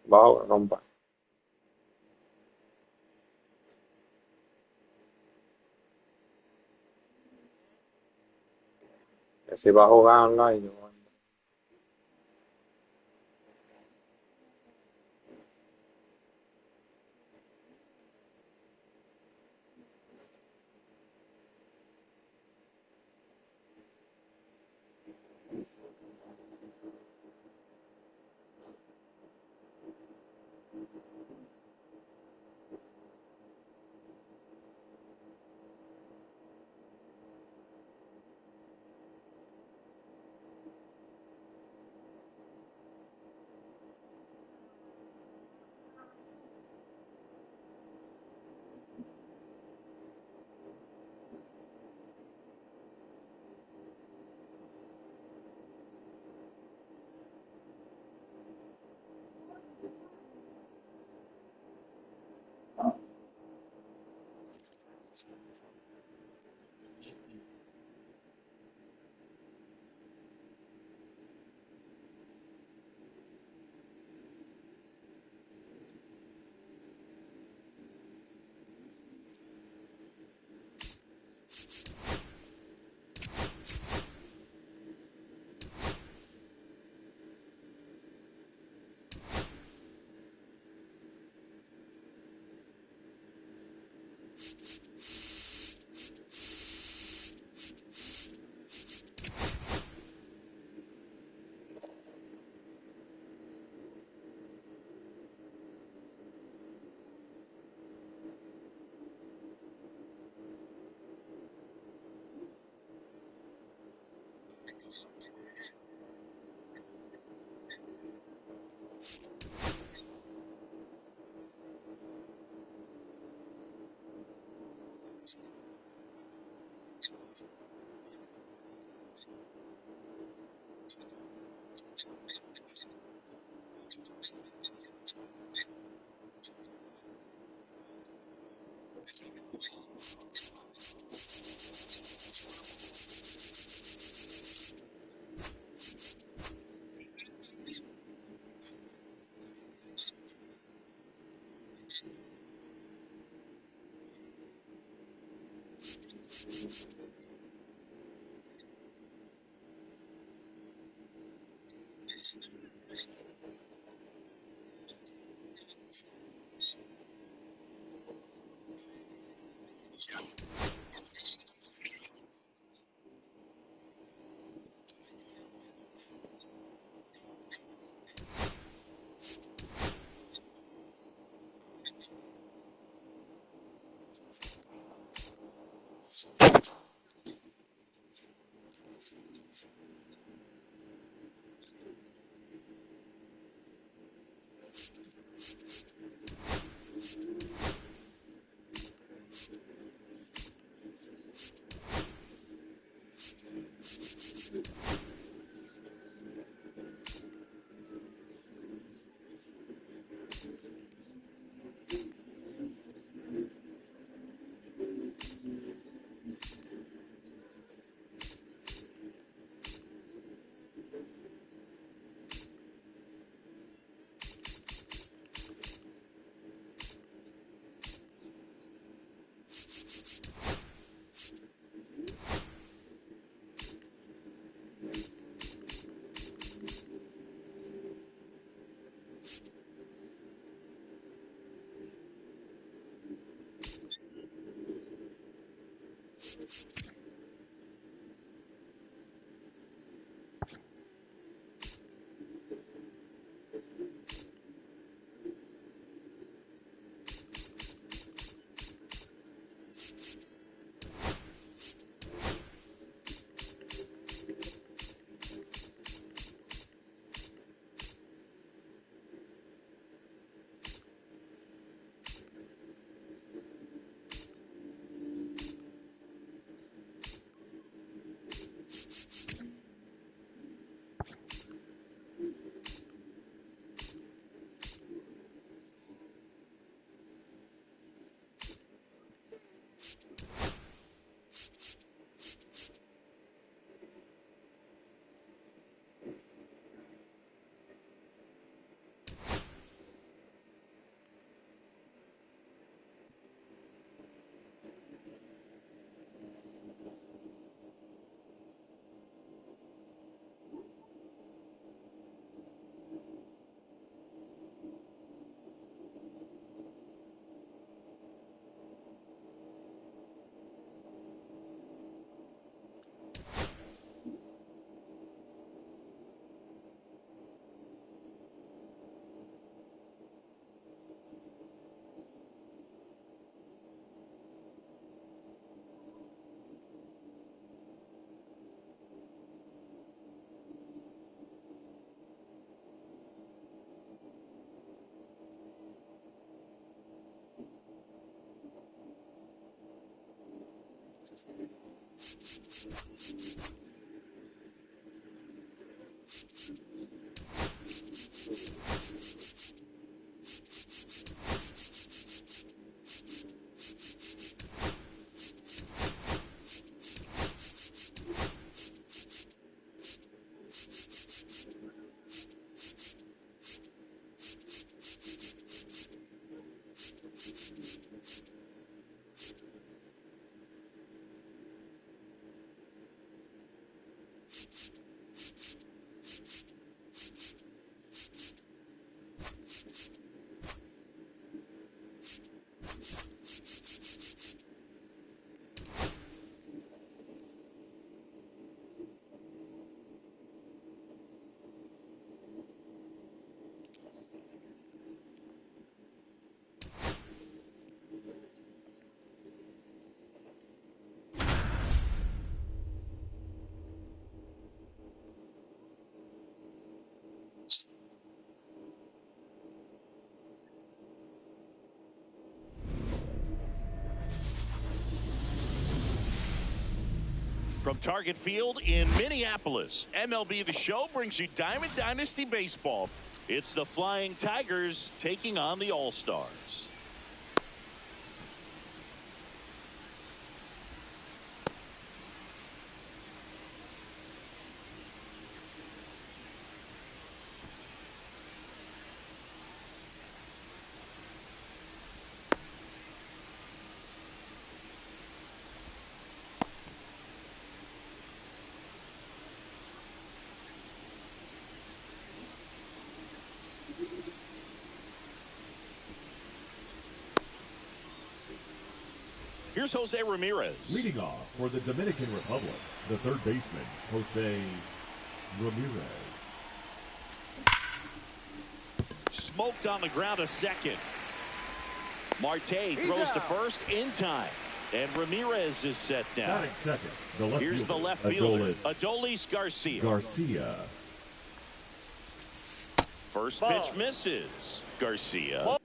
Bajo, compa. Que si va a jugar online. From Target Field in Minneapolis, MLB The Show brings you Diamond Dynasty Baseball. It's the Flying Tigers taking on the All-Stars. Here's Jose Ramirez. Leading off for the Dominican Republic, the third baseman, Jose Ramirez. Smoked on the ground a second. Marte throws to first in time. And Ramirez is set down. Batting second, the left Here's fielder, the left fielder, Adolis Garcia. First pitch misses. Garcia.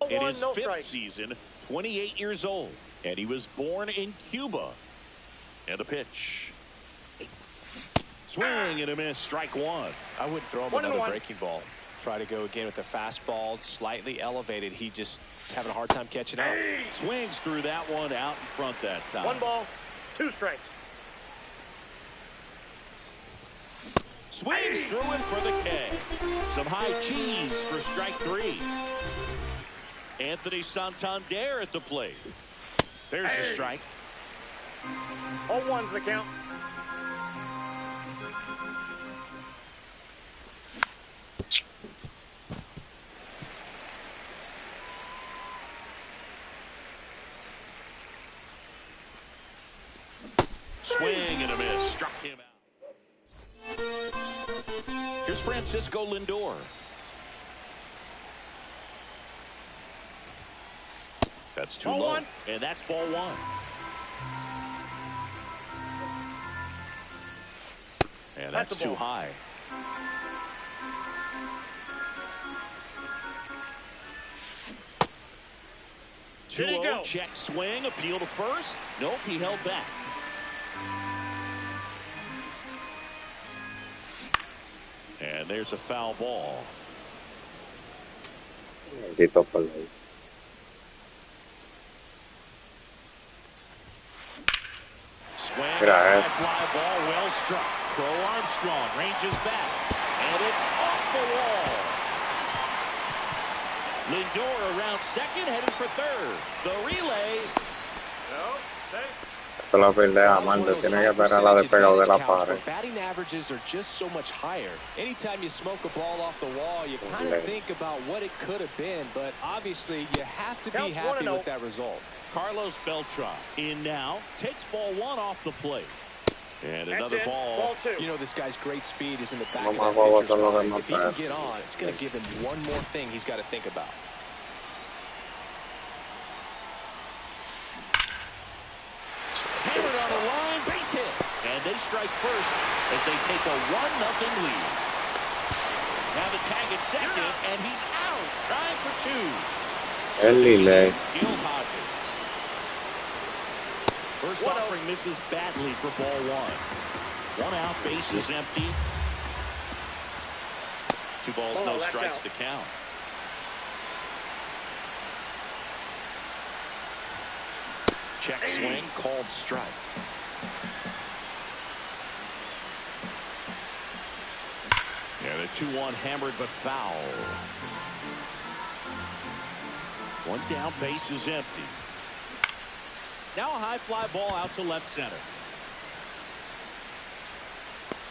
In his fifth season, 28 years old, and he was born in Cuba. And a pitch. Swing and a miss, strike one. I wouldn't throw him another breaking ball. Try to go again with the fastball, slightly elevated. He just is having a hard time catching up. Swings through that one out in front that time. 1 ball, 2 strikes. Swings through it for the K. Some high cheese for strike 3. Anthony Santander at the plate. There's the strike. 0-1's the count. Swing and a miss. Struck him out. Here's Francisco Lindor. That's too low. And that's ball 1. And that's too high. Two 0, check swing, appeal to first. Nope, he held back. And there's a foul ball. Maldito pelón. Swing, Gracias. fly ball, well struck. Crow Armstrong ranges back, and it's off the wall. Lindor around second, heading for third. The relay. Esto lo pildea, Mando. Tiene que esperar la despegada de la pared. Batting averages are just so much higher. Anytime you smoke a ball off the wall, you kind of think about what it could have been, but obviously you have to be happy with that result. Carlos Beltran in now, takes ball 1 off the plate. And another ball. You know, this guy's great speed is in the back No of más that huevos pitcher's son los mind. demás If he can para get on, it's going to give him one more thing he's got to think about. Hammered on the line, base hit. And they strike first as they take a 1-0 lead. Now the tag at second, and he's out. Trying for two. Lile. Gil Hodges. First offering misses badly for ball one. One out, base is empty. 2 balls, no strikes to count. Check swing, called strike. And a 2-1 hammered but foul. One down, base is empty. Now a high fly ball out to left center.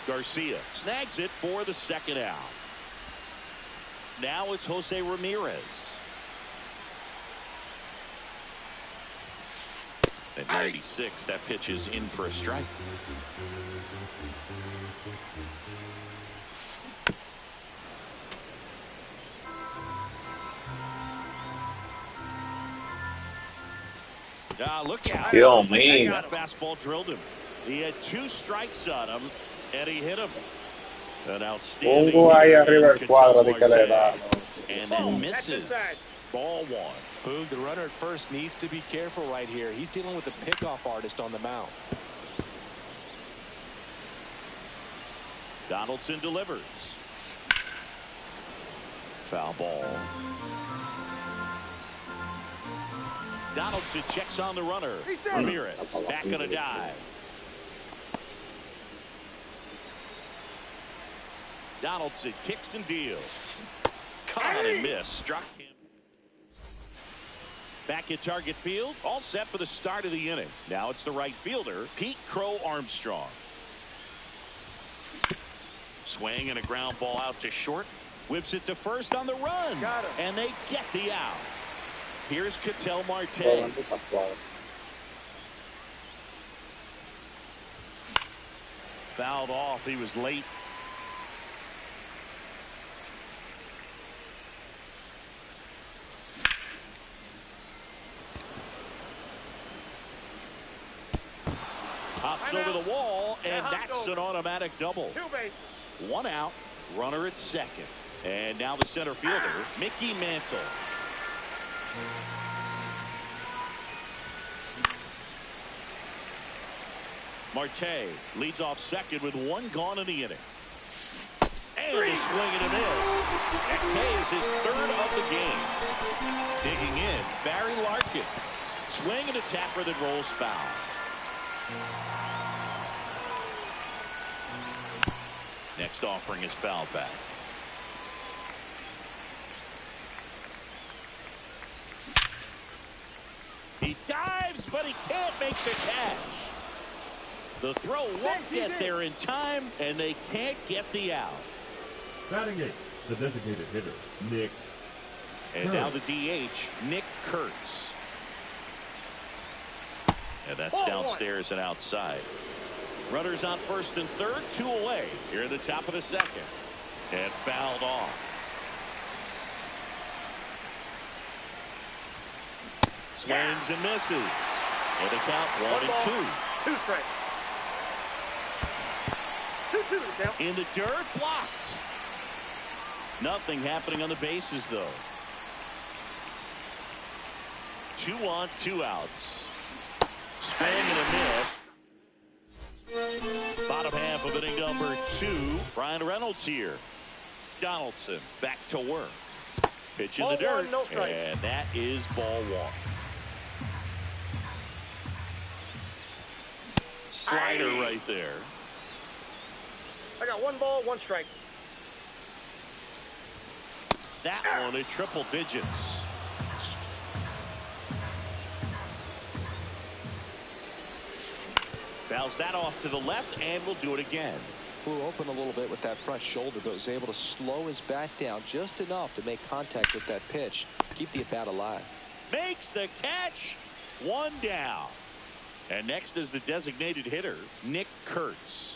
Garcia snags it for the second out. Now it's Jose Ramirez. At 96, that pitch is in for a strike. Look out. Dios mío. That fastball drilled him. He had 2 strikes on him, and he hit him. An outstanding. Ahí arriba el cuadro de que le da. And then misses. Ball 1. Boog, the runner at first needs to be careful right here. He's dealing with a pickoff artist on the mound. Donaldson delivers. Foul ball. Donaldson checks on the runner. Ramirez back on a dive. Donaldson kicks and deals. Caught and missed. Struck him. Back at target field. All set for the start of the inning. Now it's the right fielder, Pete Crow Armstrong. Swing and a ground ball out to short. Whips it to first on the run. And they get the out. Here's Ketel Marte. Fouled off. He was late. Pops over the wall, and that's an automatic double. 1 out, runner at second. And now the center fielder, Mickey Mantle. Marte leads off second with 1 gone in the inning. And a swing and a miss. That K is his 3rd of the game. Digging in, Barry Larkin. Swing and a tapper that rolls foul. Next offering is foul back. He dives, but he can't make the catch. The throw won't get there in time, and they can't get the out. Batting 8th, the designated hitter, Nick. And now the DH, Nick Kurtz. And that's downstairs and outside. Runners on first and third, 2 away. Here in the top of the second. And fouled off. Swings and misses. And the count 1 and 2. 2 strikes. 2-2 now. In the dirt, blocked. Nothing happening on the bases, though. 2 on, 2 outs. Swing and a miss. Bottom half of inning number 2. Brian Reynolds here. Donaldson back to work. Pitch in the dirt. And that is ball 1. Slider right there. I got 1 ball, 1 strike. That one at triple digits. Fouls that off to the left, and we'll do it again. Flew open a little bit with that front shoulder, but was able to slow his bat down just enough to make contact with that pitch. Keep the at-bat alive. Makes the catch. 1 down. And next is the designated hitter, Nick Kurtz.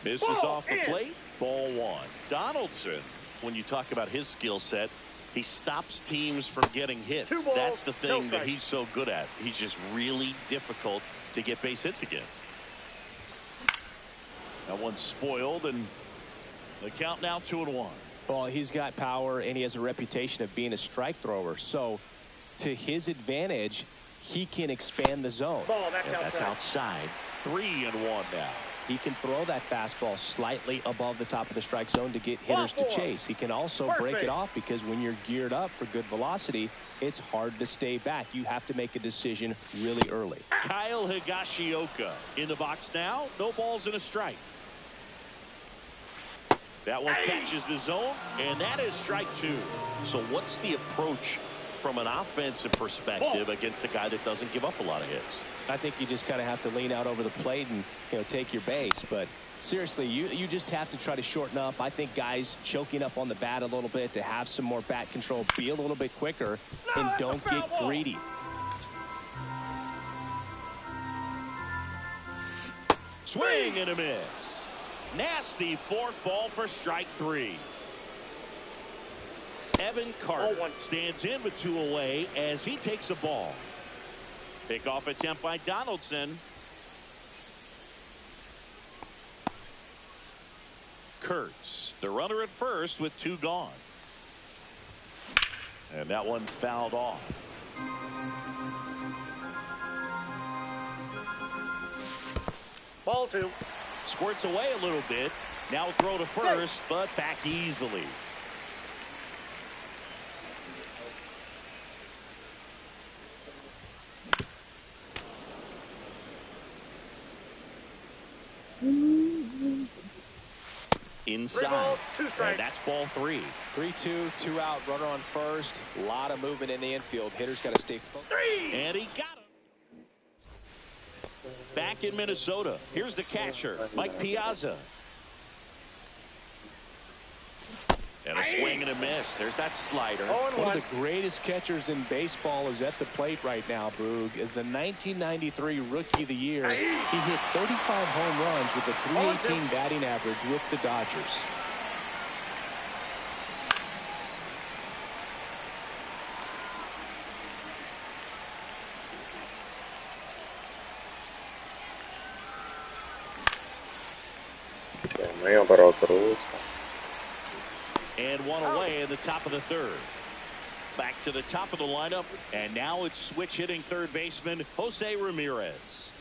Misses off the plate. Ball 1. Donaldson, when you talk about his skill set, he stops teams from getting hits. That's the thing that he's so good at. He's just really difficult to get base hits against. That one's spoiled, and The count now 2-1. Well, he's got power, and he has a reputation of being a strike thrower. So, to his advantage, he can expand the zone. Ball, That's outside. 3-1 now. He can throw that fastball slightly above the top of the strike zone to get hitters to chase. He can also break it off because when you're geared up for good velocity, it's hard to stay back. You have to make a decision really early. Kyle Higashioka in the box now. No balls and a strike. That one catches the zone, and that is strike 2. So what's the approach from an offensive perspective against a guy that doesn't give up a lot of hits? I think you just kind of have to lean out over the plate and take your base. But seriously, you just have to try to shorten up. I think guys choking up on the bat a little bit to have some more bat control, be a little bit quicker, and don't get greedy. Swing and a miss. Nasty fork ball for strike 3. Evan Carter stands in with 2 away as he takes a ball. Pickoff attempt by Donaldson. Kurtz, the runner at first with 2 gone. And that one fouled off. Ball 2. Squirts away a little bit. Now throw to first, but back easily. Inside. 3 balls, 2 strikes. And that's ball 3. 3-2, 2 out, runner on first. A lot of movement in the infield. Hitter's got to stay focused. 3. And he got him. Back in Minnesota. Here's the catcher, Mike Piazza. And a swing and a miss. There's that slider. One of the greatest catchers in baseball is at the plate right now, Boog. As the 1993 Rookie of the Year, he hit 35 home runs with a .318 batting average with the Dodgers. And one away in the top of the 3rd. Back to the top of the lineup, and now it's switch hitting third baseman Jose Ramirez.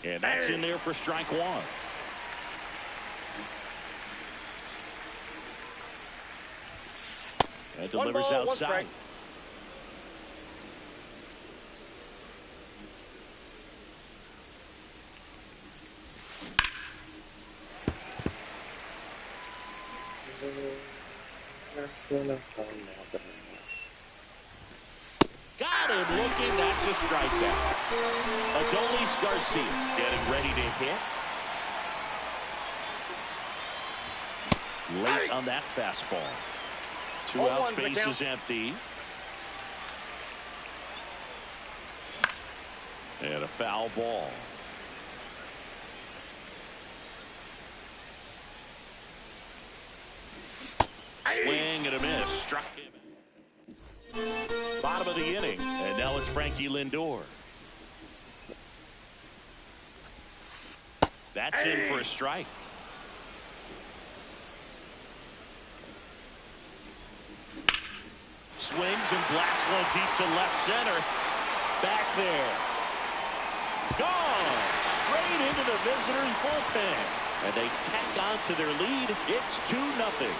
And that's in there for strike 1. And delivers outside. Got him looking. That's a strikeout. Adolis Garcia getting ready to hit. Late on that fastball. 2 outs, base is empty. And a foul ball. Swing and a miss. Struck him. Bottom of the inning. And now it's Frankie Lindor. That's in for a strike. Swings and blasts one deep to left center. Back there. Gone. Straight into the visitors' bullpen. And they tack on to their lead. It's 2-0.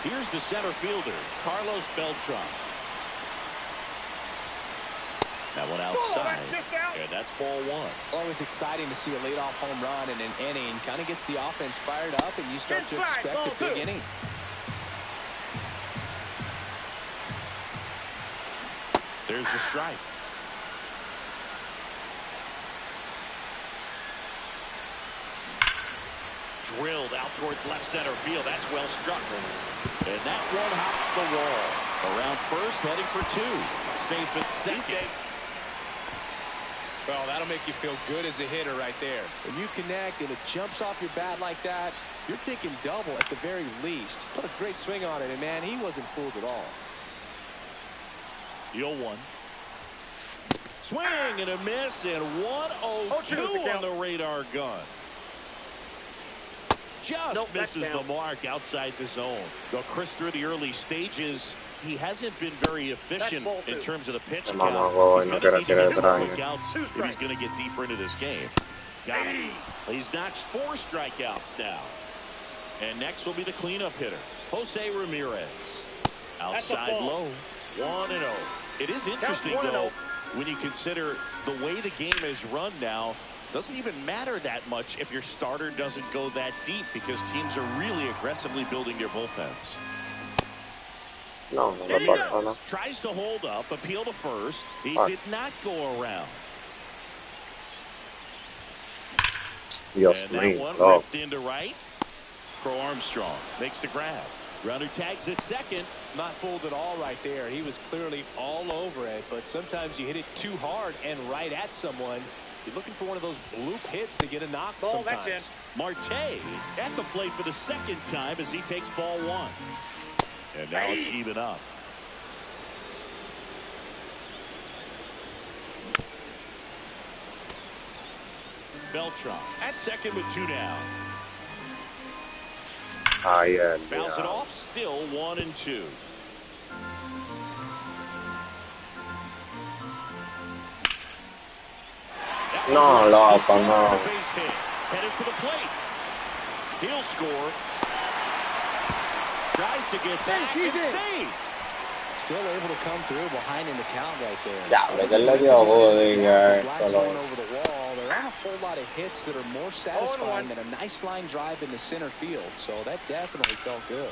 Here's the center fielder, Carlos Beltran. That one outside, and that's ball 1. Always exciting to see a leadoff home run in an inning. Kind of gets the offense fired up, and you start to expect a big inning. There's the strike. Drilled out towards left center field. That's well struck. And that one hops the wall. Around first, heading for 2. Safe at second. Well, that'll make you feel good as a hitter right there. When you connect and it jumps off your bat like that, you're thinking double at the very least. Put a great swing on it, and man, he wasn't fooled at all. The 0-1. Swing and a miss, and 1-0-2 on the radar gun. just misses the mark outside the zone. Though Chris, through the early stages, he hasn't been very efficient in terms of the pitch count. He's going to need to get some quick outs if he's going to get deeper into this game. Got him. He's notched 4 strikeouts now. And next will be the cleanup hitter, Jose Ramirez. Outside low, 1-0. It is interesting, though, when you consider the way the game is run now. Doesn't even matter that much if your starter doesn't go that deep, because teams are really aggressively building their bullpens. No le pasa, no. Tries to hold up, appeal to first. He did not go around. Dios and that one ripped into right. Crow Armstrong makes the grab. Runner tags at second. Not fooled at all right there. He was clearly all over it, but sometimes you hit it too hard and right at someone. You're looking for one of those bloop hits to get a knock sometimes. Marte at the plate for the second time as he takes ball 1. And now it's even up. Beltran at second with 2 down. Yeah. Bounce it off, still 1-2. No, loco, no. Headed for the plate. He'll score. Tries to get back and save. Still able to come through behind in the count right there. Diablo, que le dio Gooding, Last one over the wall. There aren't a whole lot of hits that are more satisfying than a nice line drive in the center field. So that definitely felt good.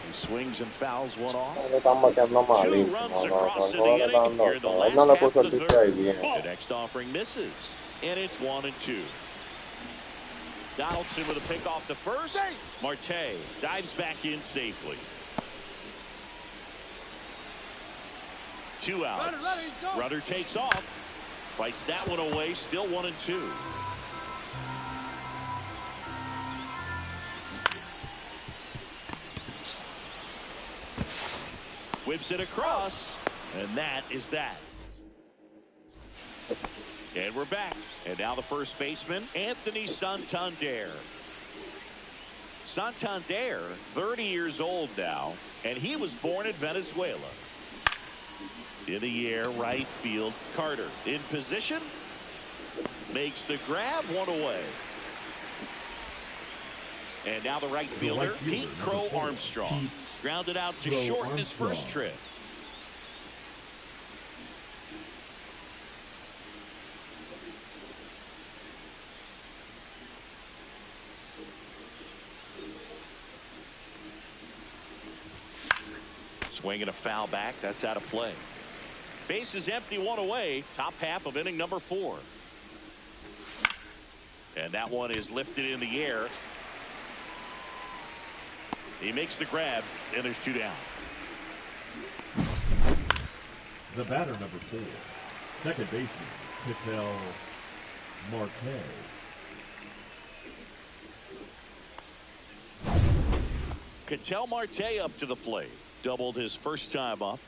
He swings and fouls one off. 2 runs across the inning here in the last half of the third. The next offering misses, and it's 1-2. Donaldson with a pick off the first. Marte dives back in safely. 2 outs. Rudder takes off. Fights that one away. Still 1-2. Whips it across, and that is that. And we're back. And now the first baseman, Anthony Santander. Santander, 30 years old now, and he was born in Venezuela. In the air, right field, Carter in position. Makes the grab, 1 away. And now the right fielder, Pete Crow Armstrong. Grounded out to shorten his first trip. Swinging a foul back. That's out of play. Base is empty, 1 away. Top half of inning number 4. And that one is lifted in the air. He makes the grab, and there's 2 down. The batter, number 4, second baseman, Ketel Marte. Ketel Marte up to the plate. Doubled his first time up.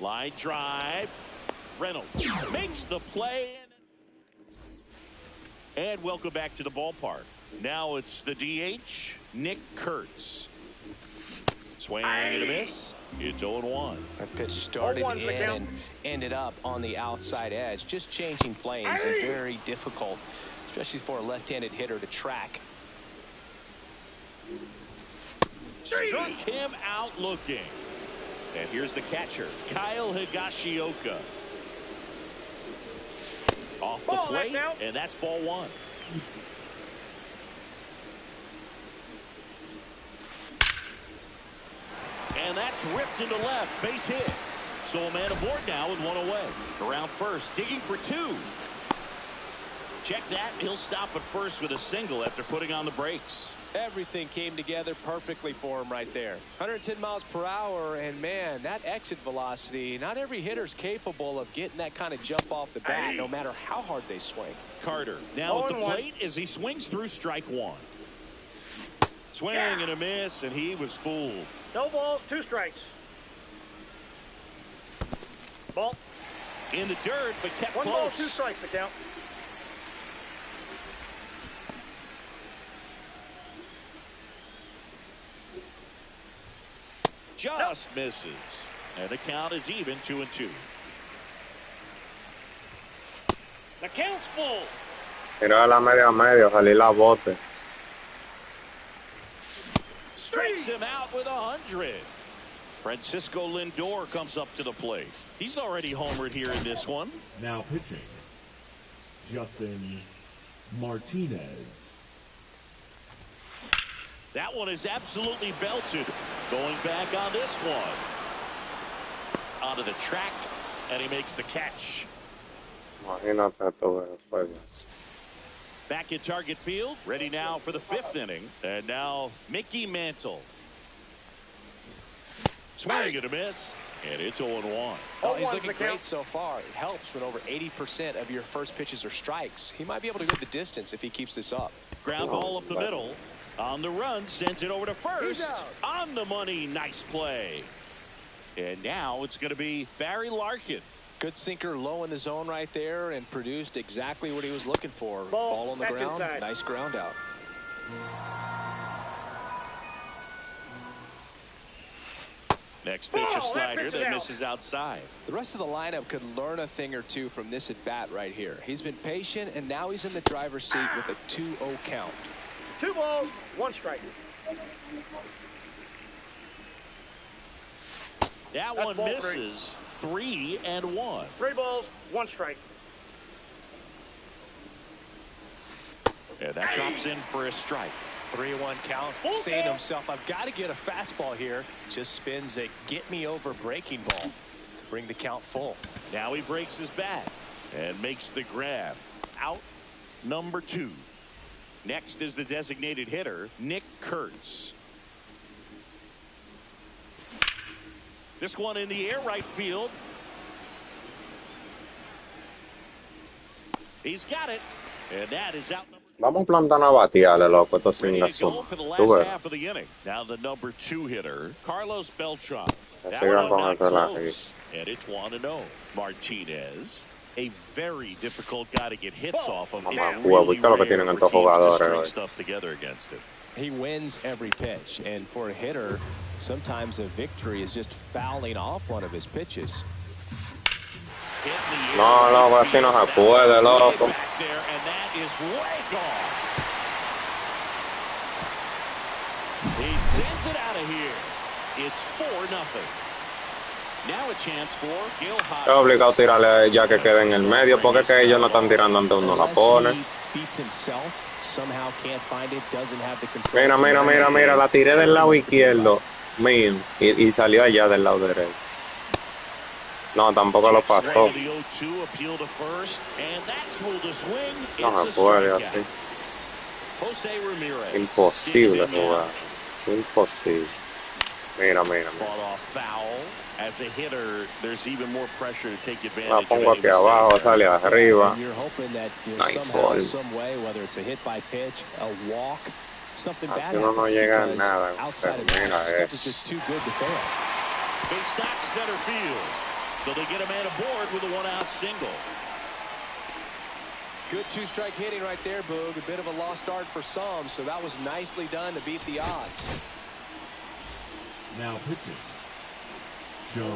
Line drive. Reynolds makes the play. And welcome back to the ballpark. Now it's the DH, Nick Kurtz. Swing and a miss. It's 0-1. That pitch started in and ended up on the outside edge. Just changing planes and very difficult, especially for a left-handed hitter to track. Struck him out looking. And here's the catcher, Kyle Higashioka. Off the plate, and that's ball 1. And that's ripped into left, base hit. So a man aboard now with 1 away. Around first, digging for 2. Check that, he'll stop at first with a single after putting on the brakes. Everything came together perfectly for him right there. 110 miles per hour, and man, that exit velocity, not every hitter's capable of getting that kind of jump off the bat, no matter how hard they swing. Carter now at the plate as he swings through strike 1. Swing and a miss, and he was fooled. No balls, 2 strikes. Ball. In the dirt, but kept 1 close. ball, 2 strikes, the count. Just misses. And the count is even 2-2. The count's full. Tiro de la media a medio, salir la bote. Strikes him out with 100. Francisco Lindor comes up to the plate. He's already homered here in this one. Now pitching, Justin Martinez. That one is absolutely belted. Going back on this one. Onto the track, and he makes the catch. Imagínate tú, juego. Back at Target Field, ready now for the 5th inning. And now Mickey Mantle. Swing and a miss, and it's 0-1. Oh, he's looking great so far. It helps when over 80% of your first pitches are strikes. He might be able to go the distance if he keeps this up. Ground ball up the middle. On the run, sends it over to first. On the money, nice play. And now it's going to be Barry Larkin. Good sinker low in the zone right there and produced exactly what he was looking for. Ball on the ground. Inside. Nice ground out. Next pitch, a slider that misses outside. The rest of the lineup could learn a thing or two from this at bat right here. He's been patient, and now he's in the driver's seat with a 2-0 count. 2 balls, 1 strike. That one misses. 3-1. 3 balls, 1 strike. And that drops in for a strike. 3-1 count. Saying to himself, I've got to get a fastball here. Just spins a get-me-over breaking ball to bring the count full. Now he breaks his bat and makes the grab. Out number 2. Next is the designated hitter, Nick Kurtz. This one in the air right field. He's got it. And that is out. Vamos a plantar a batearle, loco, esto sin Ready la to go suma. for the Tú last ves. half of the inning. Now the number 2 hitter, Carlos Beltran. Que That sigan one con not ese la close. And it's 1-0. Martinez, a very difficult guy to get hits off of. It's Mamá, really ¿viste lo que rare tienen for estos teams to jugadores string hoy? stuff together against him. He wins every pitch, and for a hitter, sometimes a victory is just fouling off one of his pitches. No, loco, así no se puede, loco. Back there, and that is way gone. He sends it out of here. It's 4-0. Now a chance for Gil Hodges. Es obligado tirarle ya que quede en el medio, porque es que ellos no están tirando donde uno la pone. Mira, mira, mira, mira, la tiré del lado izquierdo, mío, y salió allá del lado derecho. No, tampoco lo pasó. No se puede así. Imposible jugar. Imposible. Mira, mira, mira. As a hitter, there's even more pressure to take advantage. La pongo aquí abajo, sale arriba. You're hoping that Nice somehow, ball. some way, whether it's a hit by pitch, a walk, something bad Así uno no happens llega a because nada. outside Pero of that, mira, stuff is es just too good to fail. Big stock center field. So they get a man aboard with a 1-out single. Good 2-strike hitting right there, Boog. A bit of a lost start for some, so that was nicely done to beat the odds. Now pitching,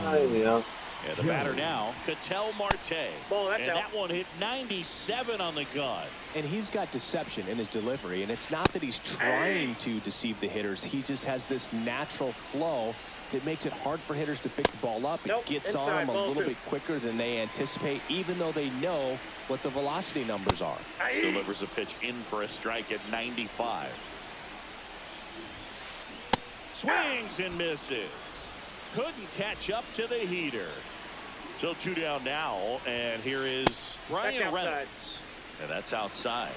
Ay, Sean Dios. And the batter now, Ketel Marte. Ball, that's And out. that one hit 97 on the gun. And he's got deception in his delivery, and it's not that he's trying to deceive the hitters. He just has this natural flow that makes it hard for hitters to pick the ball up. It Nope, gets on inside, them a ball little 2. bit quicker than they anticipate, even though they know what the velocity numbers are. Delivers a pitch in for a strike at 95. Swings and misses. Couldn't catch up to the heater. So 2 down now, and here is Brian That's outside. Reynolds. And that's outside.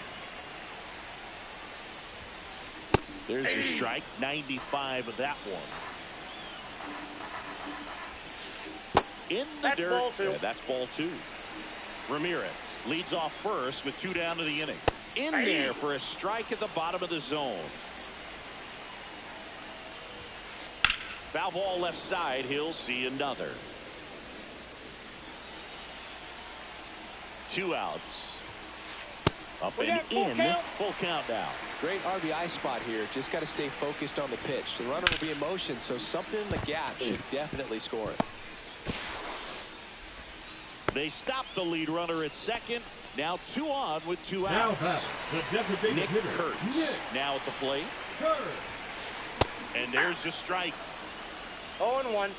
There's a strike, 95 of that one. In the That's dirt. ball 2. And that's ball 2. Ramirez leads off first with 2 down to the inning. In there for a strike at the bottom of the zone. Foul ball left side. He'll see another. 2 outs. Up We and got full in. count. Full count now. Great RBI spot here. Just got to stay focused on the pitch. The runner will be in motion, so something in the gap should definitely score it. They stop the lead runner at second. Now 2 on with 2 Now outs. batting, the designated Nick hitter, Kurtz Nick now at the plate. Kurtz. And there's the strike. 0-1.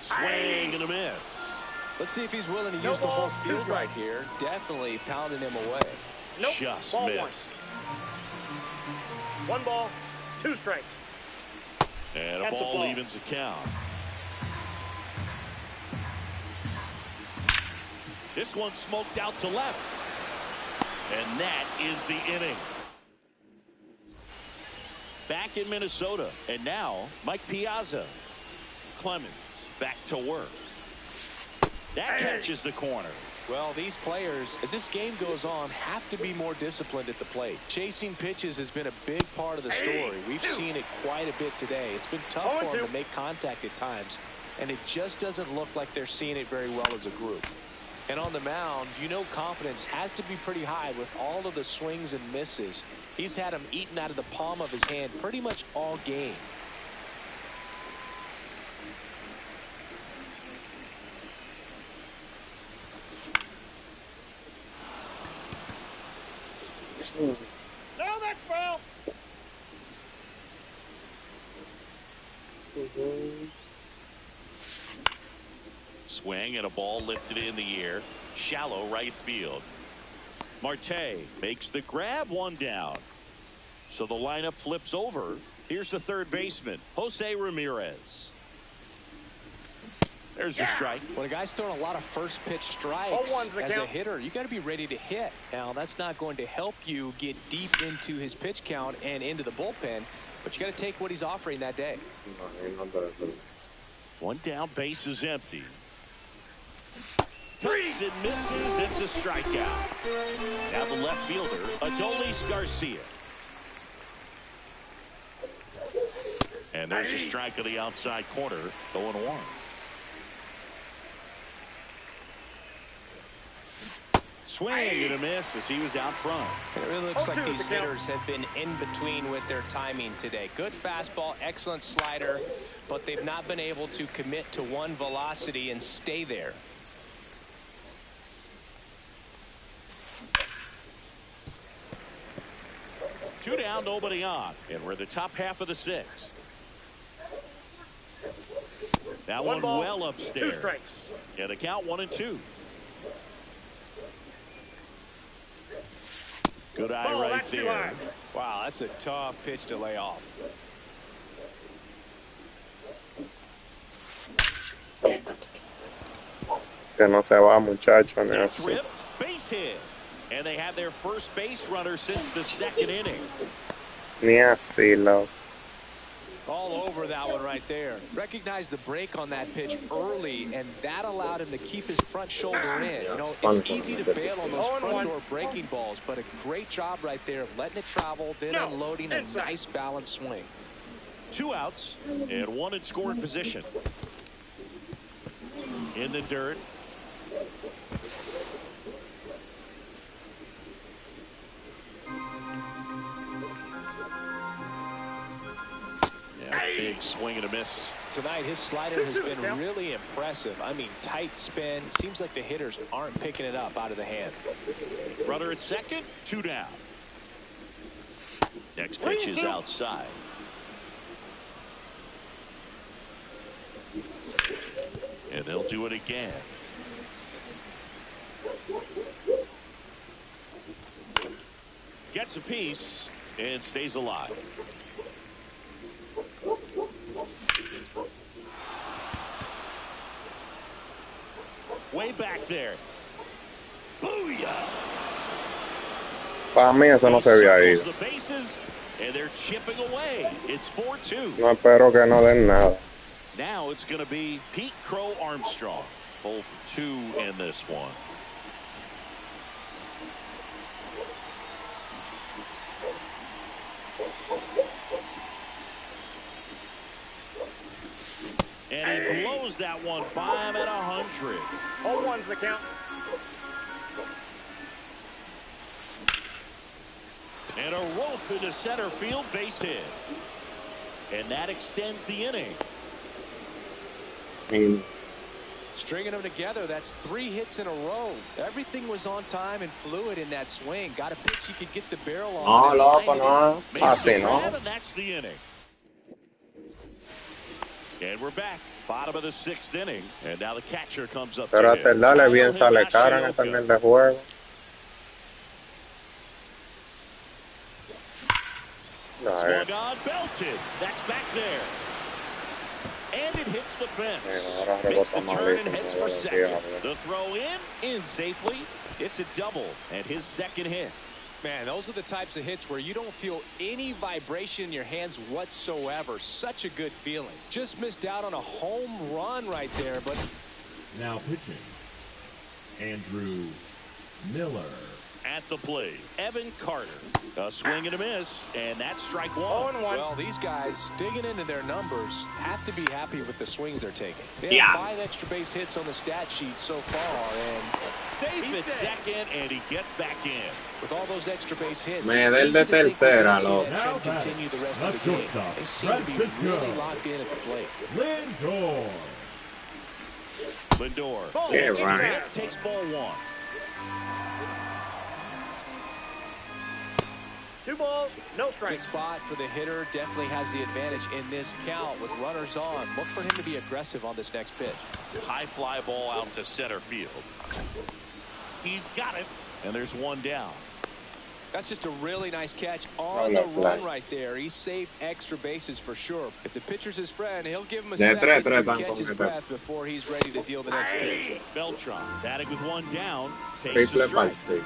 Swing and a miss. Let's see if he's willing to No use the ball, whole 2 field right strikes. here. Definitely pounding him away. Nope. Just ball missed. 1 ball, 2 strikes. And a That's a ball ball. evens the count. This one smoked out to left. And that is the inning. Back in Minnesota. And now Mike Piazza. Clemens back to work. That catches the corner. Well, these players, as this game goes on, have to be more disciplined at the plate. Chasing pitches has been a big part of the story. We've seen it quite a bit today. It's been tough for them to make contact at times, and it just doesn't look like they're seeing it very well as a group. And on the mound, you know confidence has to be pretty high with all of the swings and misses. He's had them eaten out of the palm of his hand pretty much all game. No, that's foul. Swing and a ball lifted in the air. Shallow right field. Marte makes the grab, 1 down. So the lineup flips over. Here's the third baseman, Jose Ramirez. There's a strike. When a guy's throwing a lot of first pitch strikes 0-1's the as a count. hitter, you got to be ready to hit. Now, that's not going to help you get deep into his pitch count and into the bullpen, but you got to take what he's offering that day. 1 down, base is empty. Hits and misses. It's a strikeout. Now the left fielder, Adolis Garcia. And there's a strike of the outside corner, 0-1. Swing and a miss as he was out front. It really looks like 0-2 these the count. hitters have been in between with their timing today. Good fastball, excellent slider, but they've not been able to commit to one velocity and stay there. Two down, nobody on. And we're the top half of the 6th. That 1 one ball, well 2 upstairs. strikes. Yeah, the count 1-2. Good eye Ball, right that's too there. high. Wow, that's a tough pitch to lay off. Que no se va, muchacho, ni That's así. ripped. Base hit. And they have their first base runner since the 2nd inning. Ni así, loco. All over that one right there. Recognize the break on that pitch early, and that allowed him to keep his front shoulder in. You know, it's easy to bail on those front door breaking balls, but a great job right there of letting it travel, then unloading a nice balanced swing. 2 outs and 1 in scoring position. In the dirt. Yeah, big swing and a miss. Tonight, his slider has been really impressive. I mean, tight spin. Seems like the hitters aren't picking it up out of the hand. Runner at second, 2 down. Next pitch is outside. And they'll do it again. Gets a piece and stays alive. Way back there. Booyah! Para mí eso no se había ido. The bases, and they're chipping away. It's 4-2. No espero que no den nada. Now it's going to be Pete Crow Armstrong. Both 2 in this one. And he blows that one by him at 100. 0-1's the count. And a rope into center field, base hit. And that extends the inning. Stringing them together, that's 3 hits in a row. Everything was on time and fluid in that swing. Got a pitch you could get the barrel on. No, loco, no. Así, no. And that's the inning. And we're back. Bottom of the 6th inning. And now the catcher comes up. Pero hasta el dale bien sale cara en esta mierda de juego. Swung on, belted. That's back there. And it hits the fence. Makes the turn and heads for second. The throw in safely. It's a double and his second hit. Man, those are the types of hits where you don't feel any vibration in your hands whatsoever. Such a good feeling. Just missed out on a home run right there, but Now pitching, Andrew Miller. At the plate, Evan Carter. A swing and a miss, and that's strike 1. 0-1. well, these guys digging into their numbers have to be happy with the swings they're taking. They have 5 extra base hits on the stat sheet so far, and safe at second, and he gets back in. with all those extra base hits, Me del de tercera, loco. and continue the rest of the game. They seem to be really locked in at the plate. Lindor. Lindor. Yeah, right. Takes ball 1. 2 balls, no Good strikes. spot for the hitter. Definitely has the advantage in this count with runners on. Look for him to be aggressive on this next pitch. High fly ball out to center field. He's got it, and there's 1 down. That's just a really nice catch on the run right there. He saved extra bases for sure. If the pitcher's his friend, he'll give him a second to catch his breath before he's ready to deal the next pitch. Beltran batting with 1 down. Takes the Triple strike. pase.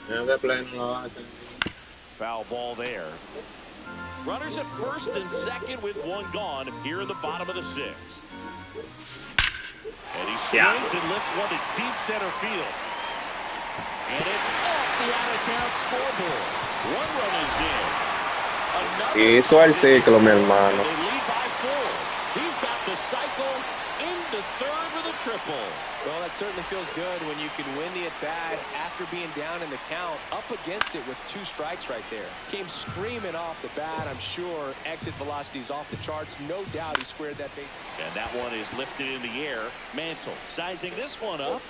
De play no lo hacen. Foul ball there. Runners at first and second with 1 gone here in the bottom of the 6th. And he swings and lifts one to deep center field. And it's off the out-of-town scoreboard. 1 run is in. Another Hizo el ciclo, mi hermano. They lead by 4. He's got the cycle into third with a triple. Well, that certainly feels good when you can win the at-bat after being down in the count, up against it with 2 strikes right there. Came screaming off the bat, I'm sure. Exit velocity's off the charts. No doubt he squared that base. And that one is lifted in the air. Mantle sizing this one up.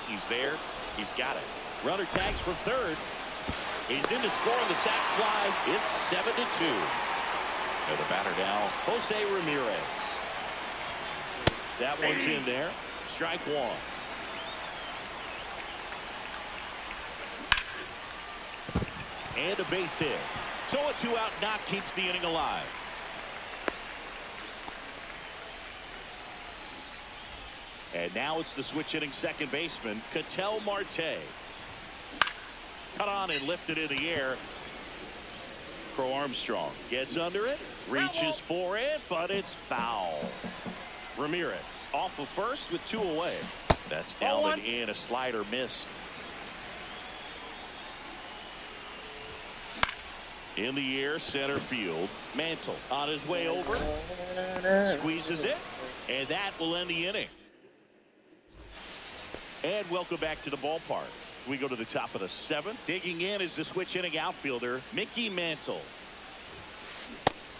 He's there. He's got it. Runner tags for third. He's in to score on the sac fly. It's 7-2. And the batter now, Jose Ramirez. That one's in there. Strike 1. And a base hit. So a 2-out knock keeps the inning alive. And now it's the switch hitting second baseman, Ketel Marte. Cut on and lifted in the air. Crow Armstrong gets under it, reaches for it, but it's foul. Ramirez off of first with 2 away. That's down and in. A slider missed. In the air, center field. Mantle on his way over. Squeezes it, and that will end the inning. And welcome back to the ballpark. We go to the top of the 7th. Digging in is the switch hitting outfielder, Mickey Mantle.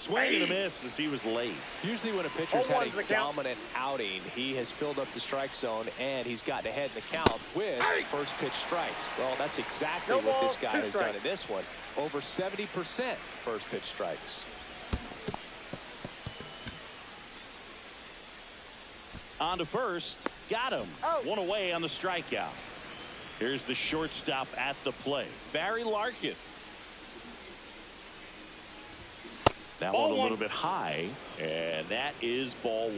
Swing and a miss as he was late. Usually when a pitcher's had a dominant outing, he has filled up the strike zone and he's gotten ahead in the count with first pitch strikes. Well, that's exactly what this guy has done in this one. Over 70% first pitch strikes. On to first. Got him. 1 away on the strikeout. Here's the shortstop at the plate, Barry Larkin. That one a little bit high, and that is ball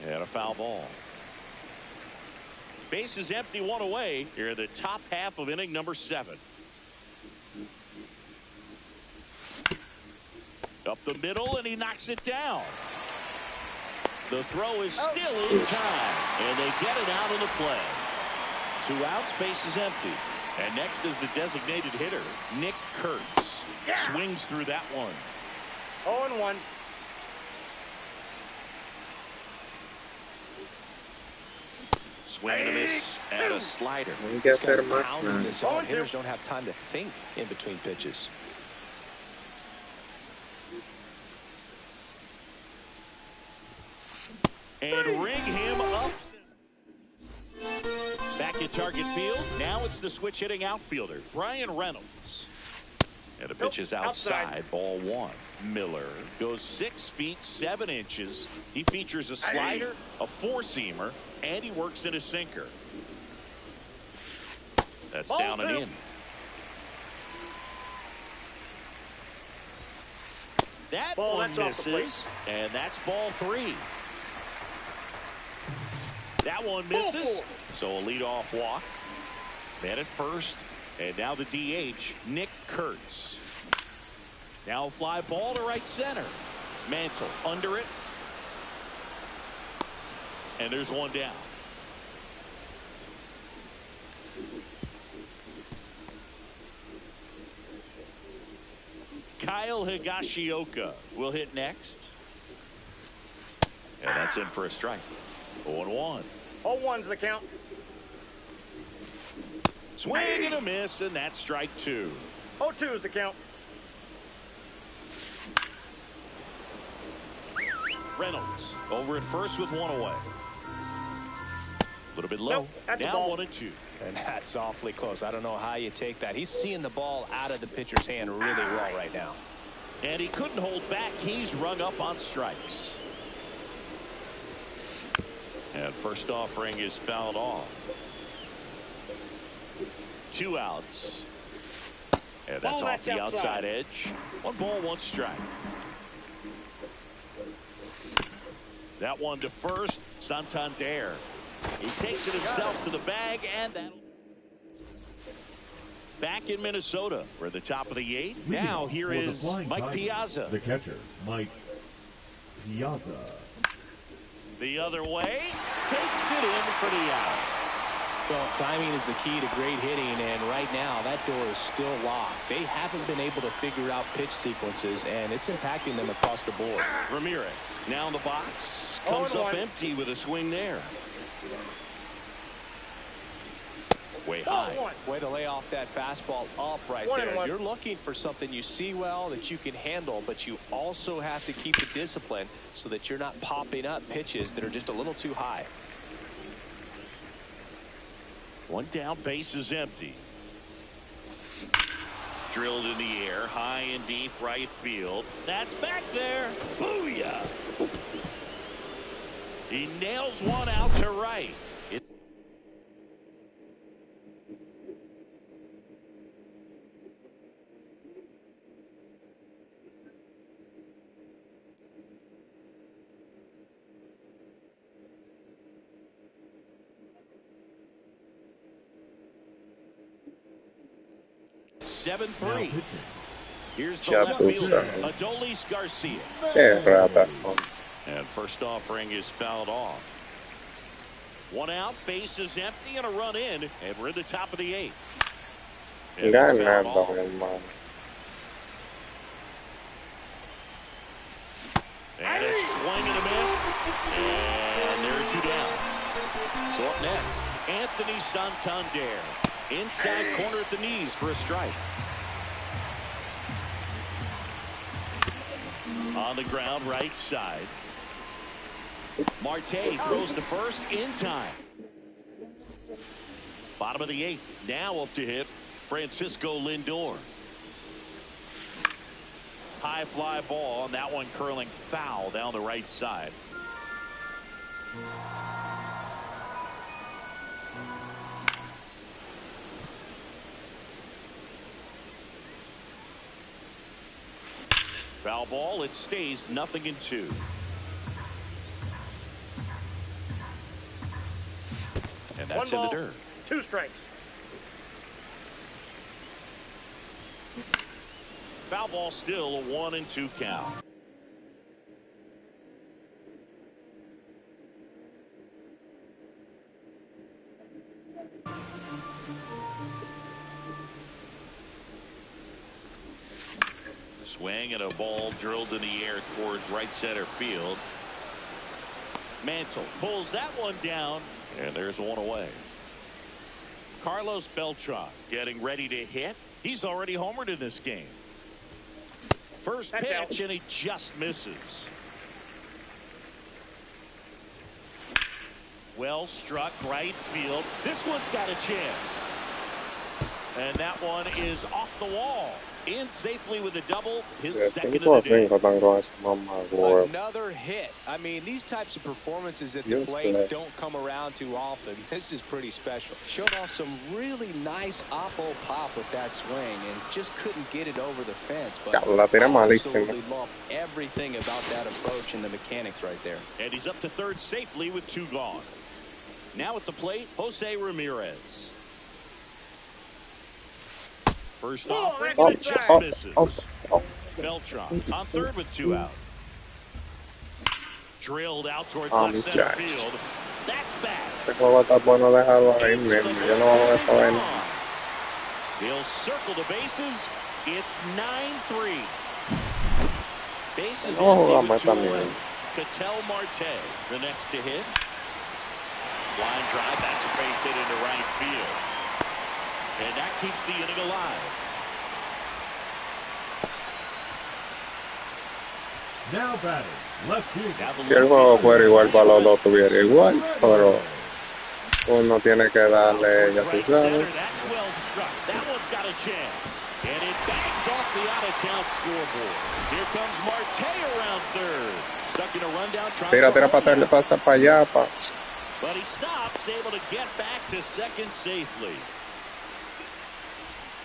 1. And a foul ball. Base is empty, 1 away. Here in the top half of inning number 7. Up the middle, and he knocks it down. The throw is still in time, and they get it out of the play. 2 outs, base is empty. And next is the designated hitter, Nick Kurtz. Swings through that one. 0-1. Swing and a miss and a slider. Hay que This guy's hacer más, pounding man. this on. Hitters don't have time to think in between pitches. And ring him up. Back at target field. Now it's the switch hitting outfielder, Brian Reynolds. And the pitch is outside. Ball one. Miller goes 6 feet 7 inches. He features a slider, a four-seamer, and he works in a sinker. That's Ball down two. and in. That Ball, one that's off the plate. misses, and that's ball 3. That one misses, so a leadoff walk. Man at first, and now the DH, Nick Kurtz. Now a fly ball to right center. Mantle under it. And there's one down. Kyle Higashioka will hit next. And that's in for a strike. 0-1. 0-1's the count. Swing and a miss, and that's strike 2. 0-2's the count. Reynolds over at first with one away. A little bit low. Nope, that's a now ball. 1-2. And that's awfully close. I don't know how you take that. He's seeing the ball out of the pitcher's hand really well right now. And he couldn't hold back. He's rung up on strikes. And first offering is fouled off. 2 outs. And that's Ball, off the that's outside outside. edge. 1 ball, 1 strike. That one to first. Santander. He takes it himself to the bag, and that'll. Back in Minnesota, we're at the top of the 8th. Now here For the is Flying Mike Tigers, Piazza. The catcher, Mike Piazza. The other way, takes it in for the out. Well, timing is the key to great hitting, and right now that door is still locked. They haven't been able to figure out pitch sequences, and it's impacting them across the board. Ramirez now in the box, comes up 0-1. empty with a swing there. Way high. 0-1. Way to lay off that fastball up right 1-1. there. You're looking for something you see well that you can handle, but you also have to keep the discipline so that you're not popping up pitches that are just a little too high. 1 down, base is empty. Drilled in the air, high and deep right field. That's back there. Booyah! He nails one out to right. Now 7-3. pitching. Here's the Ya left puse. fielder, Adolis Garcia. Qué ratas son. And first offering is fouled off. 1 out, base is empty, and a run in, and we're at the top of the 8th. And it's fouled Ganando, off. hermano. And a swing and a miss. And there are 2 down. So up next, Anthony Santander. Inside corner at the knees for a strike. On the ground, right side. Marte throws to first in time. Bottom of the 8th. Now up to hit Francisco Lindor. High fly ball, and that one curling foul down the right side. Foul ball, it stays 0-2. And 1 that's in the ball, dirt. 2 strikes. Foul ball still a 1-2 count. Swing and a ball drilled in the air towards right center field. Mantle pulls that one down, And there's one away. Carlos Beltran getting ready to hit. He's already homered in this game. First pitch, and he just misses. Well struck right field. This one's got a chance. And that one is off the wall. In safely with a double. His second of the day. Another hit. I mean, these types of performances at the plate don't come around too often. This is pretty special. Showed off some really nice oppo pop with that swing and just couldn't get it over the fence. But I absolutely love everything about that approach and the mechanics right there. And he's up to third safely with 2 gone. Now at the plate, Jose Ramirez. First offering, and it just misses. Beltran on third with 2 out. Drilled out towards left center field. That's bad. He'll circle the bases. It's 9-3. Bases empty with 2 away. Ketel Marte, the next to hit. Line drive, that's a base hit into right field. And that keeps the inning alive. Now batting, left field. Si el juego fuera igual para los dos estuviera igual, pero uno tiene que darle, ya tú sabes. That's well struck. That one's got a chance. And it bangs off the out-of-town scoreboard. Here comes Marte around third. Stuck in a rundown. Tira para atrás, le pasa para allá. But he stops, able to get back to second safely.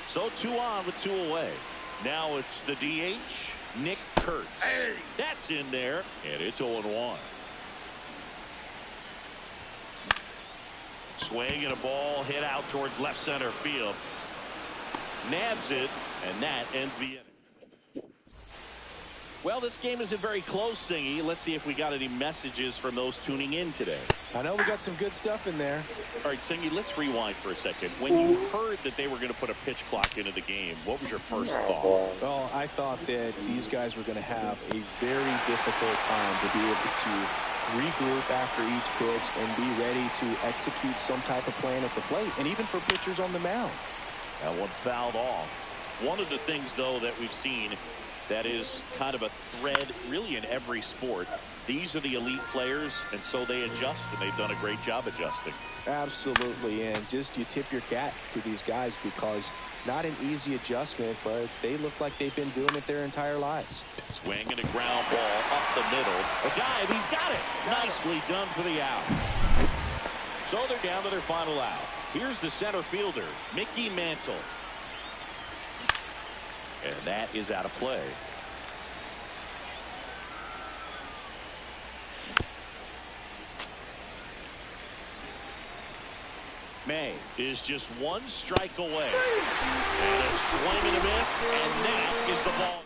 So 2 on with 2 away. Now it's the DH, Nick Kurtz. Hey. That's in there, and it's 0-1. Swing and a ball hit out towards left center field. Nabs it, and that ends the inning. Well, this game isn't very close, Singy. Let's see if we got any messages from those tuning in today. I know we got some good stuff in there. All right, Singy, let's rewind for a second. When you heard that they were going to put a pitch clock into the game, what was your first thought? Well, I thought that these guys were going to have a very difficult time to be able to regroup after each pitch and be ready to execute some type of plan at the plate, and even for pitchers on the mound. That one fouled off. One of the things, though, that we've seen that is kind of a thread really in every sport. These are the elite players, and so they adjust, and they've done a great job adjusting. Absolutely, and just you tip your cap to these guys because not an easy adjustment, but they look like they've been doing it their entire lives. Swing and a ground ball up the middle. A dive, he's got it. Nicely done for the out. So they're down to their final out. Here's the center fielder, Mickey Mantle. And that is out of play. May is just 1 strike away. And a swing and a miss, and that is the ball.